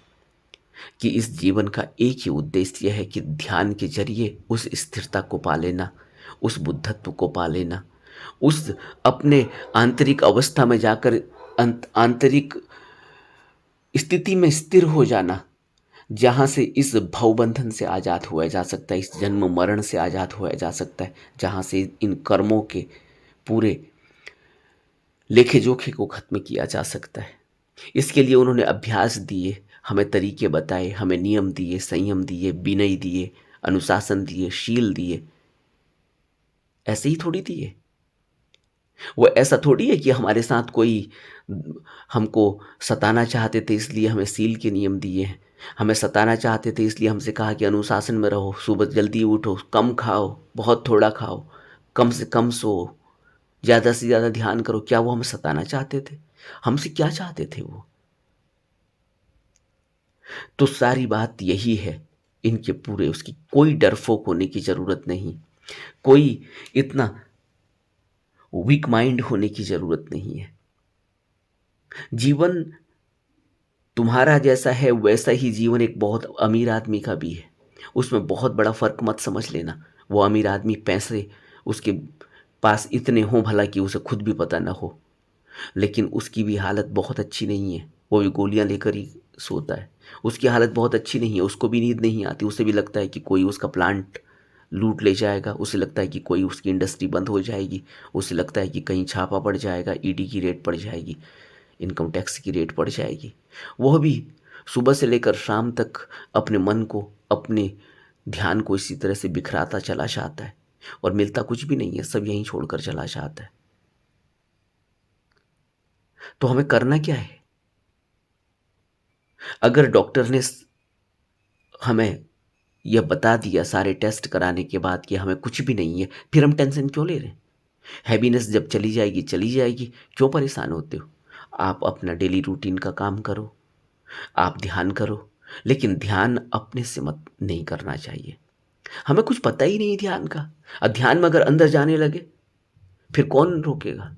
कि इस जीवन का एक ही उद्देश्य यह है कि ध्यान के जरिए उस स्थिरता को पा लेना, उस बुद्धत्व को पा लेना, उस अपने आंतरिक अवस्था में जाकर आंतरिक स्थिति में स्थिर हो जाना, जहाँ से इस भवबंधन से आज़ाद हुआ जा सकता है, इस जन्म मरण से आज़ाद हुआ जा सकता है, जहाँ से इन कर्मों के पूरे लेखे जोखे को खत्म किया जा सकता है। इसके लिए उन्होंने अभ्यास दिए, हमें तरीके बताए, हमें नियम दिए, संयम दिए, विनय दिए, अनुशासन दिए, शील दिए। ऐसे ही थोड़ी दिए। वो ऐसा थोड़ी है कि हमारे साथ कोई हमको सताना चाहते थे इसलिए हमें सील के नियम दिए हैं, हमें सताना चाहते थे इसलिए हमसे कहा कि अनुशासन में रहो, सुबह जल्दी उठो, कम खाओ, बहुत थोड़ा खाओ, कम से कम सो, ज़्यादा से ज़्यादा ध्यान करो। क्या वो हमें सताना चाहते थे? हमसे क्या चाहते थे वो? तो सारी बात यही है, इनके पूरे उसकी कोई डरपोक होने की ज़रूरत नहीं, कोई इतना वीक माइंड होने की ज़रूरत नहीं है। जीवन तुम्हारा जैसा है वैसा ही जीवन एक बहुत अमीर आदमी का भी है। उसमें बहुत बड़ा फ़र्क मत समझ लेना। वो अमीर आदमी पैसे उसके पास इतने हों भला कि उसे खुद भी पता ना हो, लेकिन उसकी भी हालत बहुत अच्छी नहीं है। वो भी गोलियां लेकर ही सोता है। उसकी हालत बहुत अच्छी नहीं है, उसको भी नींद नहीं आती। उसे भी लगता है कि कोई उसका प्लांट लूट ले जाएगा, उसे लगता है कि कोई उसकी इंडस्ट्री बंद हो जाएगी, उसे लगता है कि कहीं छापा पड़ जाएगा, ईडी की रेड पड़ जाएगी, इनकम टैक्स की रेट पड़ जाएगी। वह भी सुबह से लेकर शाम तक अपने मन को, अपने ध्यान को इसी तरह से बिखराता चला जाता है, और मिलता कुछ भी नहीं है, सब यहीं छोड़कर चला जाता है। तो हमें करना क्या है? अगर डॉक्टर ने हमें यह बता दिया सारे टेस्ट कराने के बाद कि हमें कुछ भी नहीं है, फिर हम टेंशन क्यों ले रहे हैं? हैप्पीनेस जब चली जाएगी चली जाएगी, क्यों परेशान होते हो? आप अपना डेली रूटीन का काम करो, आप ध्यान करो, लेकिन ध्यान अपने से मत नहीं करना चाहिए। हमें कुछ पता ही नहीं ध्यान का। ध्यान में अगर अंदर जाने लगे फिर कौन रोकेगा?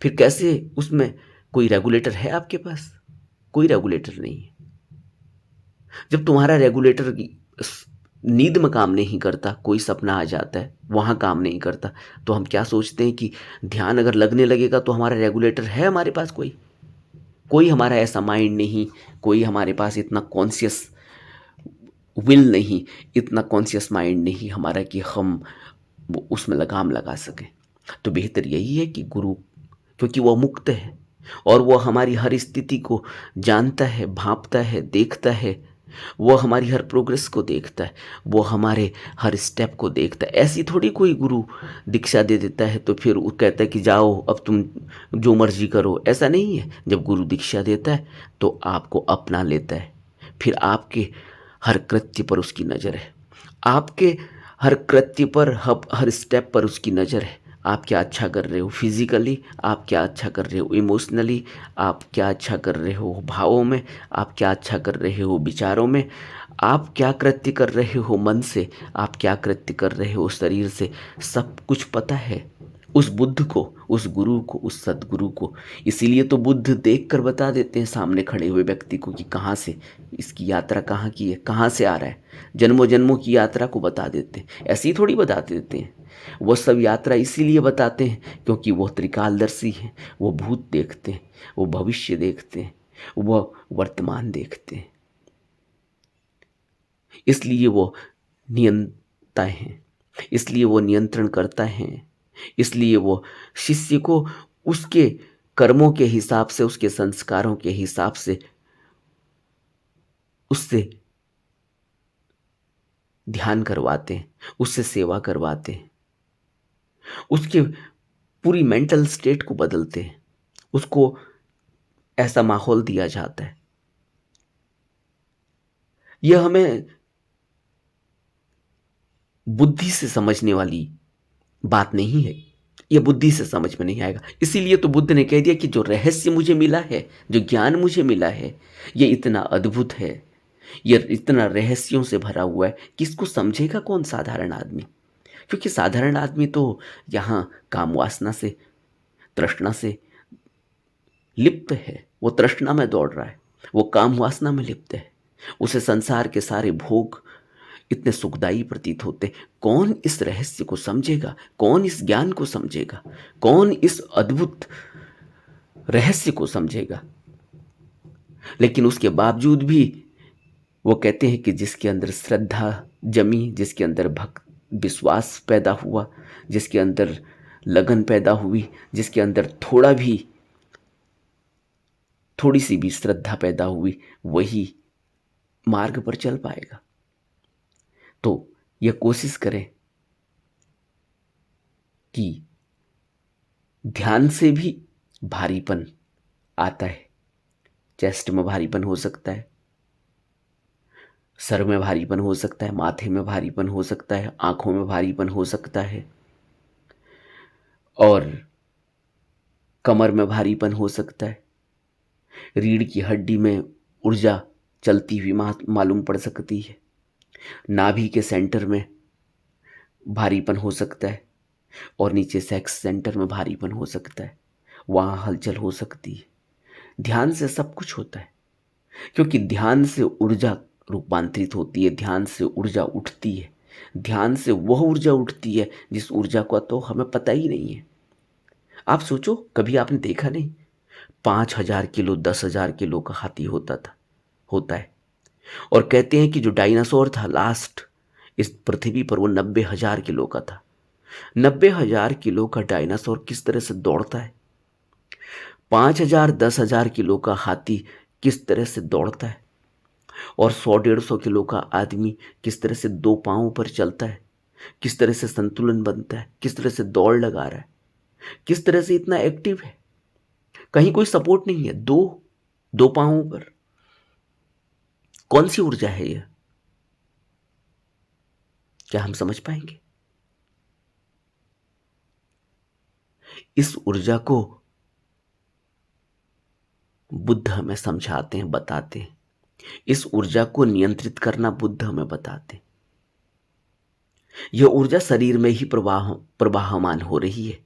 फिर कैसे उसमें कोई रेगुलेटर है आपके पास? कोई रेगुलेटर नहीं है। जब तुम्हारा रेगुलेटर नींद में काम नहीं करता, कोई सपना आ जाता है वहाँ काम नहीं करता, तो हम क्या सोचते हैं कि ध्यान अगर लगने लगेगा तो हमारा रेगुलेटर है हमारे पास? कोई हमारा ऐसा माइंड नहीं, कोई हमारे पास इतना कॉन्शियस विल नहीं, इतना कॉन्शियस माइंड नहीं हमारा कि हम उसमें लगाम लगा सकें। तो बेहतर यही है कि गुरु क्योंकि वह मुक्त है और वह हमारी हर स्थिति को जानता है, भांपता है, देखता है। वो हमारी हर प्रोग्रेस को देखता है, वो हमारे हर स्टेप को देखता है। ऐसी थोड़ी कोई गुरु दीक्षा दे देता है तो फिर वो कहता है कि जाओ अब तुम जो मर्जी करो, ऐसा नहीं है। जब गुरु दीक्षा देता है तो आपको अपना लेता है, फिर आपके हर कृत्य पर उसकी नज़र है, आपके हर कृत्य पर, हर स्टेप पर उसकी नज़र है। आप क्या अच्छा कर रहे हो फिजिकली, आप क्या अच्छा कर रहे हो इमोशनली, आप क्या अच्छा कर रहे हो भावों में, आप क्या अच्छा कर रहे हो विचारों में, आप क्या कृत्य कर रहे हो मन से, आप क्या कृत्य कर रहे हो शरीर से, सब कुछ पता है उस बुद्ध को, उस गुरु को, उस सद्गुरु को। इसीलिए तो बुद्ध देख कर बता देते हैं सामने खड़े हुए व्यक्ति को कि कहाँ से इसकी यात्रा कहाँ की है, कहाँ से आ रहा है। जन्मों जन्मों की यात्रा को बता देते हैं, ऐसे ही थोड़ी बता देते हैं। वो सब यात्रा इसीलिए बताते हैं क्योंकि वो त्रिकालदर्शी हैं, वो भूत देखते हैं, वो भविष्य देखते हैं, वो वर्तमान देखते हैं। इसलिए वो नियंता हैं, इसलिए वो नियंत्रण करता है, इसलिए वो शिष्य को उसके कर्मों के हिसाब से, उसके संस्कारों के हिसाब से उससे ध्यान करवाते हैं, उससे सेवा करवाते हैं, उसके पूरी मेंटल स्टेट को बदलते हैं, उसको ऐसा माहौल दिया जाता है। यह हमें बुद्धि से समझने वाली बात नहीं है, यह बुद्धि से समझ में नहीं आएगा। इसीलिए तो बुद्ध ने कह दिया कि जो रहस्य मुझे मिला है, जो ज्ञान मुझे मिला है, यह इतना अद्भुत है, यह इतना रहस्यों से भरा हुआ है कि इसको समझेगा कौन साधारण आदमी। क्योंकि साधारण आदमी तो यहाँ काम वासना से, तृष्णा से लिप्त है, वो तृष्णा में दौड़ रहा है, वो काम वासना में लिप्त है, उसे संसार के सारे भोग इतने सुखदायी प्रतीत होते। कौन इस रहस्य को समझेगा, कौन इस ज्ञान को समझेगा, कौन इस अद्भुत रहस्य को समझेगा। लेकिन उसके बावजूद भी वो कहते हैं कि जिसके अंदर श्रद्धा जमी, जिसके अंदर भक्त विश्वास पैदा हुआ, जिसके अंदर लगन पैदा हुई, जिसके अंदर थोड़ी सी भी श्रद्धा पैदा हुई, वही मार्ग पर चल पाएगा। तो यह कोशिश करें कि ध्यान से भी भारीपन आता है। चेस्ट में भारीपन हो सकता है, सर में भारीपन हो सकता है, माथे में भारीपन हो सकता है, आंखों में भारीपन हो सकता है, और कमर में भारीपन हो सकता है, रीढ़ की हड्डी में ऊर्जा चलती हुई मालूम पड़ सकती है, नाभि के सेंटर में भारीपन हो सकता है, और नीचे सेक्स सेंटर में भारीपन हो सकता है, वहाँ हलचल हो सकती है। ध्यान से सब कुछ होता है, क्योंकि ध्यान से ऊर्जा रूपांतरित होती है, ध्यान से ऊर्जा उठती है, ध्यान से वह ऊर्जा उठती है जिस ऊर्जा का तो हमें पता ही नहीं है। आप सोचो, कभी आपने देखा नहीं 5,000 किलो 10,000 किलो का हाथी होता है, और कहते हैं कि जो डायनासोर था लास्ट इस पृथ्वी पर वो 90,000 किलो का था। 90,000 किलो का डायनासोर किस तरह से दौड़ता है, 5,000 10,000 किलो का हाथी किस तरह से दौड़ता है, और 100-150 किलो का आदमी किस तरह से दो पांवों पर चलता है, किस तरह से संतुलन बनता है, किस तरह से दौड़ लगा रहा है, किस तरह से इतना एक्टिव है, कहीं कोई सपोर्ट नहीं है, दो पांवों पर। कौन सी ऊर्जा है यह, क्या हम समझ पाएंगे? इस ऊर्जा को बुद्ध हमें समझाते हैं, बताते हैं। इस ऊर्जा को नियंत्रित करना बुद्ध हमें बताते हैं। यह ऊर्जा शरीर में ही प्रवाहमान हो रही है।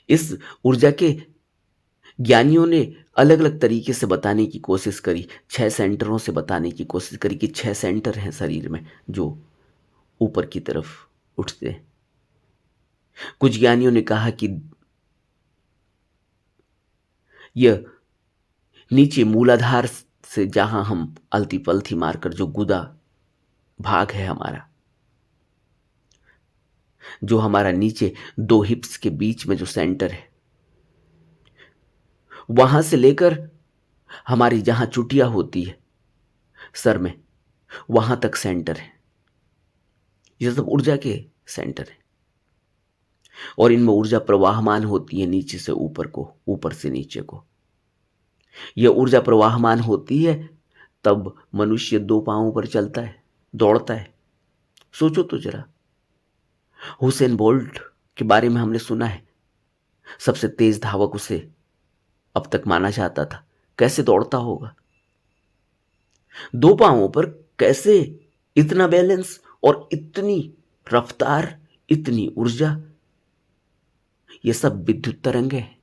इस ऊर्जा के ज्ञानियों ने अलग अलग तरीके से बताने की कोशिश करी, 6 सेंटरों से बताने की कोशिश करी कि 6 सेंटर हैं शरीर में जो ऊपर की तरफ उठते हैं। कुछ ज्ञानियों ने कहा कि यह नीचे मूलाधार से, जहां हम अलती पलथी मारकर जो गुदा भाग है हमारा, जो हमारा नीचे दो हिप्स के बीच में जो सेंटर है, वहां से लेकर हमारी जहां चुटिया होती है सर में, वहां तक सेंटर है। ये सब ऊर्जा के सेंटर है और इनमें ऊर्जा प्रवाहमान होती है नीचे से ऊपर को, ऊपर से नीचे को। यह ऊर्जा प्रवाहमान होती है तब मनुष्य दो पांवों पर चलता है, दौड़ता है। सोचो तो जरा, हुसैन बोल्ट के बारे में हमने सुना है, सबसे तेज धावक उसे अब तक माना जाता था। कैसे दौड़ता होगा दो पांवों पर, कैसे इतना बैलेंस और इतनी रफ्तार, इतनी ऊर्जा। ये सब विद्युत तरंगे हैं।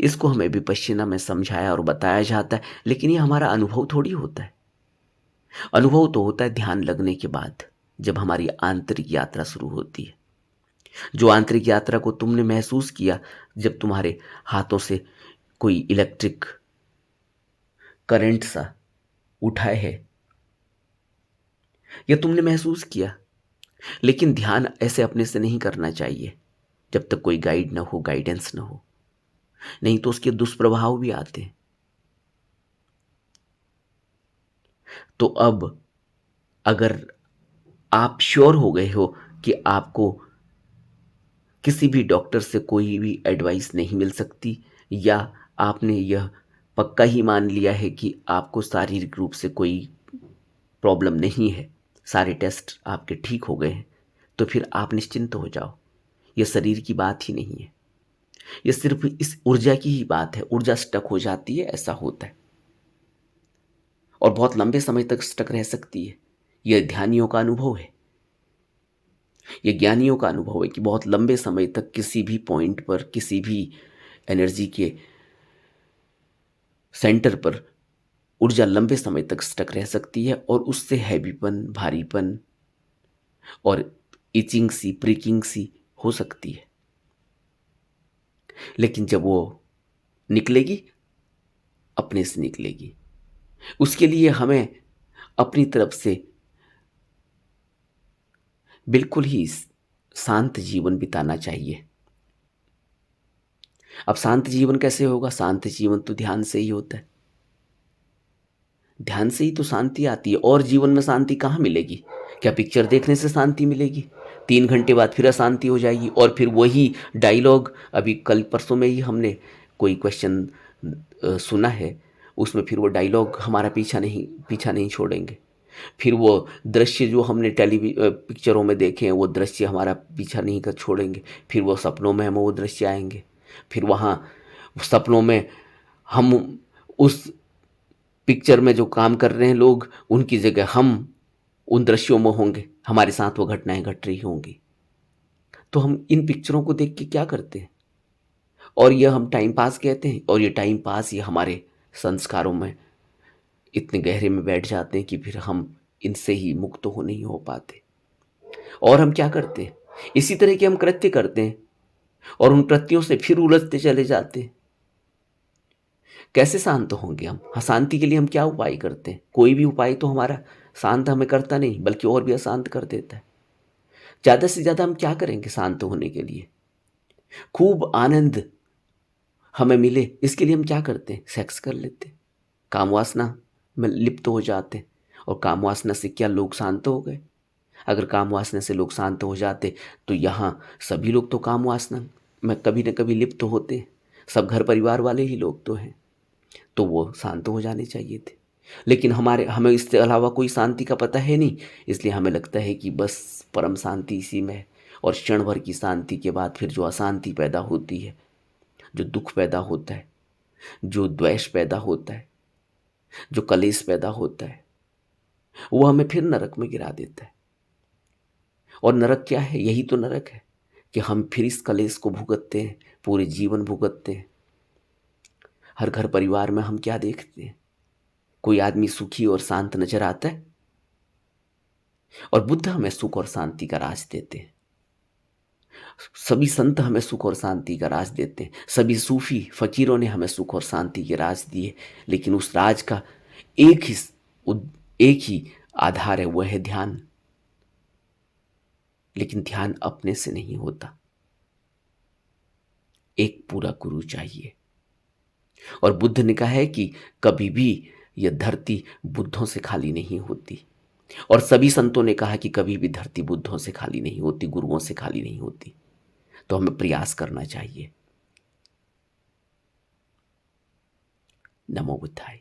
इसको हमें विपश्यना में समझाया और बताया जाता है, लेकिन ये हमारा अनुभव थोड़ी होता है। अनुभव तो होता है ध्यान लगने के बाद, जब हमारी आंतरिक यात्रा शुरू होती है। जो आंतरिक यात्रा को तुमने महसूस किया जब तुम्हारे हाथों से कोई इलेक्ट्रिक करंट सा उठाए है, यह तुमने महसूस किया। लेकिन ध्यान ऐसे अपने से नहीं करना चाहिए जब तक कोई गाइड ना हो, गाइडेंस ना हो, नहीं तो उसके दुष्प्रभाव भी आते हैं। तो अब अगर आप श्योर हो गए हो कि आपको किसी भी डॉक्टर से कोई भी एडवाइस नहीं मिल सकती, या आपने यह पक्का ही मान लिया है कि आपको शारीरिक रूप से कोई प्रॉब्लम नहीं है, सारे टेस्ट आपके ठीक हो गए हैं, तो फिर आप निश्चिंत हो जाओ। यह शरीर की बात ही नहीं है, यह सिर्फ इस ऊर्जा की ही बात है। ऊर्जा स्टक हो जाती है, ऐसा होता है, और बहुत लंबे समय तक स्टक रह सकती है। यह ध्यानियों का अनुभव है, यह ज्ञानियों का अनुभव है कि बहुत लंबे समय तक किसी भी पॉइंट पर, किसी भी एनर्जी के सेंटर पर ऊर्जा लंबे समय तक स्टक रह सकती है, और उससे हैवीपन, भारीपन और इचिंग सी, प्रिकिंग सी हो सकती है। लेकिन जब वो निकलेगी, अपने से निकलेगी। उसके लिए हमें अपनी तरफ से बिल्कुल ही शांत जीवन बिताना चाहिए। अब शांत जीवन कैसे होगा? शांत जीवन तो ध्यान से ही होता है। ध्यान से ही तो शांति आती है, और जीवन में शांति कहाँ मिलेगी? क्या पिक्चर देखने से शांति मिलेगी? 3 घंटे बाद फिर अशांति हो जाएगी, और फिर वही डायलॉग। अभी कल परसों में ही हमने कोई क्वेश्चन सुना है, उसमें फिर वो डायलॉग हमारा पीछा नहीं छोड़ेंगे। फिर वो दृश्य जो हमने पिक्चरों में देखे हैं, वो दृश्य हमारा पीछा नहीं कर छोड़ेंगे। फिर वो सपनों में हम वो दृश्य आएंगे, फिर वहाँ सपनों में हम उस पिक्चर में जो काम कर रहे हैं लोग, उनकी जगह हम उन दृश्यों में होंगे, हमारे साथ वो घटनाएं घट रही होंगी। तो हम इन पिक्चरों को देख के क्या करते हैं, और यह हम टाइम पास कहते हैं, और ये टाइम पास ये हमारे संस्कारों में इतने गहरे में बैठ जाते हैं कि फिर हम इनसे ही मुक्त हो नहीं हो पाते। और हम क्या करते हैं, इसी तरह के हम कृत्य करते हैं, और उन कृत्यों से फिर उलझते चले जाते हैं। कैसे शांत होंगे हम? हाँ, शांति के लिए हम क्या उपाय करते हैं? कोई भी उपाय तो हमारा शांत हमें करता नहीं, बल्कि और भी अशांत कर देता है। ज़्यादा से ज़्यादा हम क्या करेंगे शांत होने के लिए? खूब आनंद हमें मिले, इसके लिए हम क्या करते हैं? सेक्स कर लेते हैं, काम वासना में लिप्त हो जाते हैं। और काम वासना से क्या लोग शांत हो गए? अगर काम वासना से लोग शांत हो जाते तो यहाँ सभी लोग तो काम वासना में कभी न कभी लिप्त होते हैं। सब घर परिवार वाले ही लोग तो हैं, तो वो शांत हो जाने चाहिए थे। लेकिन हमें इसके अलावा कोई शांति का पता है नहीं, इसलिए हमें लगता है कि बस परम शांति इसी में है। और क्षण भर की शांति के बाद फिर जो अशांति पैदा होती है, जो दुख पैदा होता है, जो द्वेष पैदा होता है, जो कलेश पैदा होता है, वो हमें फिर नरक में गिरा देता है। और नरक क्या है? यही तो नरक है कि हम फिर इस कलेश को भुगतते हैं, पूरे जीवन भुगतते हैं। हर घर परिवार में हम क्या देखते हैं? कोई आदमी सुखी और शांत नजर आता है, और बुद्ध हमें सुख और शांति का राज देते हैं। सभी संत हमें सुख और शांति का राज देते हैं, सभी सूफी फकीरों ने हमें सुख और शांति के राज दिए। लेकिन उस राज का एक ही आधार है, वह है ध्यान। लेकिन ध्यान अपने से नहीं होता, एक पूरा गुरु चाहिए। और बुद्ध ने कहा है कि कभी भी यह धरती बुद्धों से खाली नहीं होती, और सभी संतों ने कहा कि कभी भी धरती बुद्धों से खाली नहीं होती, गुरुओं से खाली नहीं होती। तो हमें प्रयास करना चाहिए। नमो बुद्धाय।